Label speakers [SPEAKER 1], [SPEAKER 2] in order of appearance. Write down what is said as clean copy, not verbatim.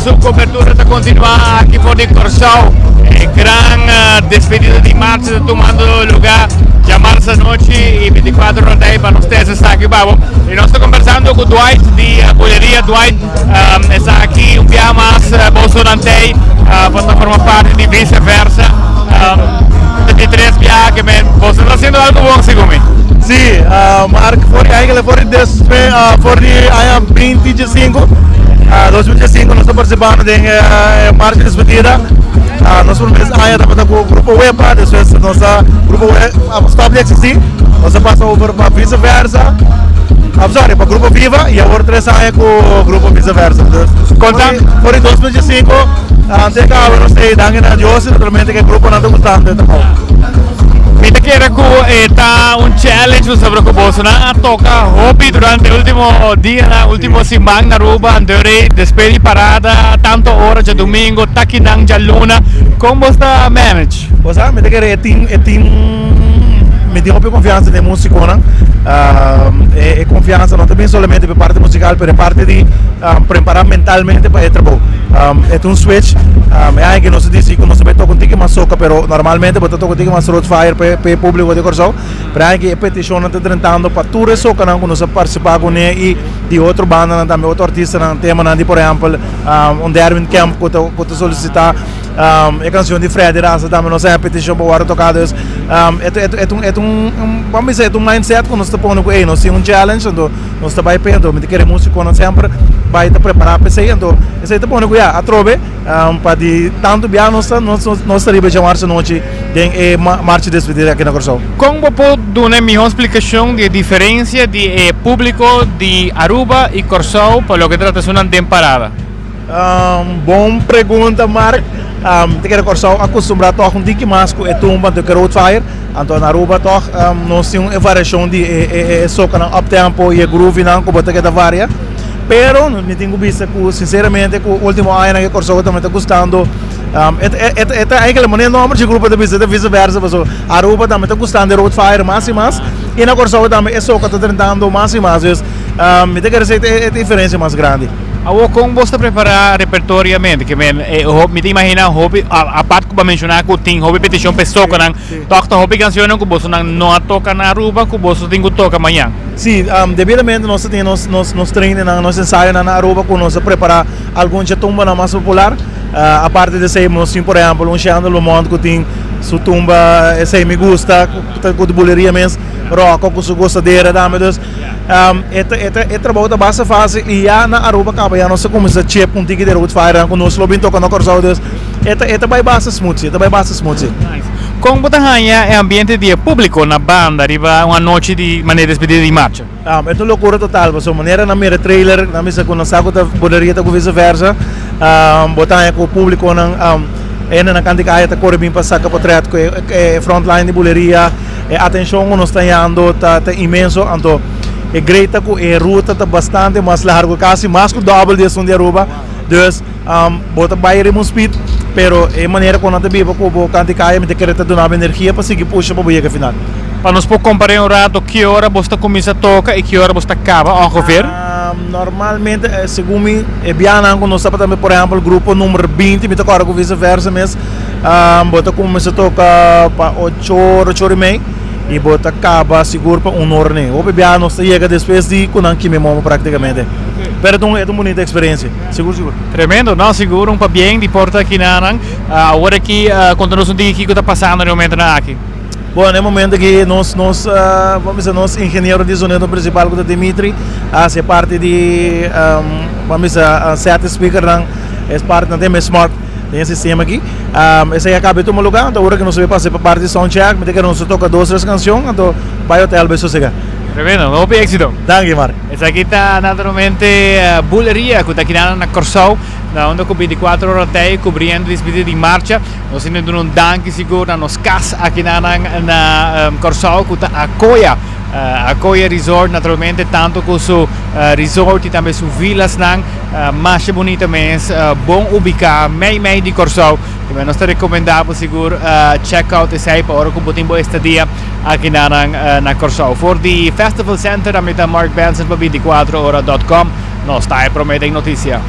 [SPEAKER 1] nossa cobertura está continuar aqui por de Corsau. Grande despedida de marcha tomando lugar. Já março noite e 24 horas para nós três estar aqui, babo. E nós estamos conversando com o Dwight de Bolheria. Dwight está aqui um dia mais bolsonantei para formar parte de vice-versa. De 3 viagens, você está fazendo algo bom, segundo.
[SPEAKER 2] Sim, Mark, foi 25, 2005 nós estamos participando da marcha de despedida. Nós vamos também com o grupo WEPA, depois nosso grupo WEPA está a existir, nós passamos para vice-versa, para o grupo Viva e agora 3 anos com o grupo vice-versa. Foi em 2005, até que eu não sei, danke Deus, naturalmente que o grupo não está gostando.
[SPEAKER 1] Mita quer que está challenge sobre o Bolsonaro a tocar hobby durante o último dia, na última semana na Aruba, andare despedi parada, tanto horas de domingo, taquinang de luna, como está manage?
[SPEAKER 2] Você me quer me deu confiança de música, e confiança não também somente para parte musical, mas parte de preparar mentalmente para o trabalho. É um switch, é que não se diz que não se vai tocar contigo mais soca, mas normalmente vai tocar contigo mais road fire para o público de Corsau, para que a petição não está tentando para tudo isso que não se participar com ele e de outra banda, também outro artista, não tema, por exemplo, Derwin Camp que solicitar a canção de Freddy Raça, também não sei a petição para o tocados. Vamos dizer, mindset que nós estamos pondo com ele, nós temos challenge, então nós estamos aprendendo, mas queremos música, nós sempre vai estar preparado para isso, então isso está pondo com ele, a trove, para de tanto bem nós estaremos de marcha noite, de marcha de despedida aqui na Corsau.
[SPEAKER 1] Como pode dar uma explicação de diferença de público de Aruba e Corsau para o que trata de uma temporada?
[SPEAKER 2] Bom pergunta, Mark. Te quero Corsau acostumado a um pouco mais com a tumba do Road Fire, então na Aruba nós temos uma variação de soca no up-tempo e groove não como que varia, pero não tenho visto que sinceramente com o último ano que Corsau também está gostando. É aquela maneira normal de grupo de visita vice-versa, a Aruba também está gostando de Road Fire mais e mais, e na Corsau também é soca está tentando mais e mais, me te quero dizer a diferença mais grande.
[SPEAKER 1] Como você prepara repertoriamente, que me imagina hobby, a parte que eu mencionar que tem hobby petição pessoa que não toca hobby canção que você não toca na Aruba, que você tem que tocar amanhã.
[SPEAKER 2] Sim, devidamente nós temos nos treinos, nós ensaiamos na Aruba com nós preparar algum de tumba mais popular, a parte de ser nós por exemplo um chão do mundo que tem sua tumba, esse me gusta, com de boleria mesmo, rock com sua gostadeira, dá-me Deus. É trabalho da base fácil e já na Aruba acaba já nós começa a chip um ticket de road fire com nós lobby tocando Corsau Deus. É vai base smooth,
[SPEAKER 1] Como você ganha é ambiente de público na banda, arriba uma noite de maneira despedida de marcha?
[SPEAKER 2] É uma loucura total, porque maneira na minha trailer, na minha com saco da boleria com vice-versa, botar com o público na canticaia tá correndo para sacar portrait com frontline de boleria, atenção nós está imenso, então é greita com a ruta tá bastante mais largo, quase mais que o double de som de Aruba, então bota baile um speed, pero é maneira quando nós vive com o canticaia me quer te dar energia para seguir puxa para o final.
[SPEAKER 1] Para nós pode comparar um rato que hora você começa a tocar e que hora você acaba, ongeveer?
[SPEAKER 2] Normalmente, segundo mim, é bem quando nós estamos também, por exemplo, o grupo número 20, me toca com vice-versa mesmo, você começa a tocar para 8 horas, 8 e meia, e você acaba seguro para 1 hora. O bebê nós chega depois de quando que me mamo praticamente. Pero é uma bonita experiência, seguro.
[SPEAKER 1] Tremendo, não, seguro, para bem de porta aqui na Anang, agora aqui, quando nós não digamos o que está passando no momento aqui.
[SPEAKER 2] Bom, no momento que nós vamos dizer, nós engenheiro de sonido principal do Dimitri, é parte de, vamos dizer, 7 speakers, é parte da tema Smart, tem esse sistema aqui. Esse aí acaba de tomar lugar, então agora que nós vamos passar para a parte de soundcheck, me que nós toca 2 ou 3 canções, então vai ao hotel, vai sossegar.
[SPEAKER 1] Tremendo, não houve êxito.
[SPEAKER 2] Danke, Mark.
[SPEAKER 1] Essa aqui está naturalmente Boleria, que está aqui na Corsau, onde com 24 horas até cobrindo despedida de marcha. Nós temos um danke seguro nos cas aqui na Corsau, que está a Koya Resort, naturalmente, tanto com o resort e também suas vilas, mais bonita mesmo, bom ubicar, meio de Corsau. Também nós recomendamos seguro check out esse aí para hora que botem boa estadia aqui na Corsau. For the Festival Center, a Mark Benson para 24horas.com, nós está aí prometendo notícia.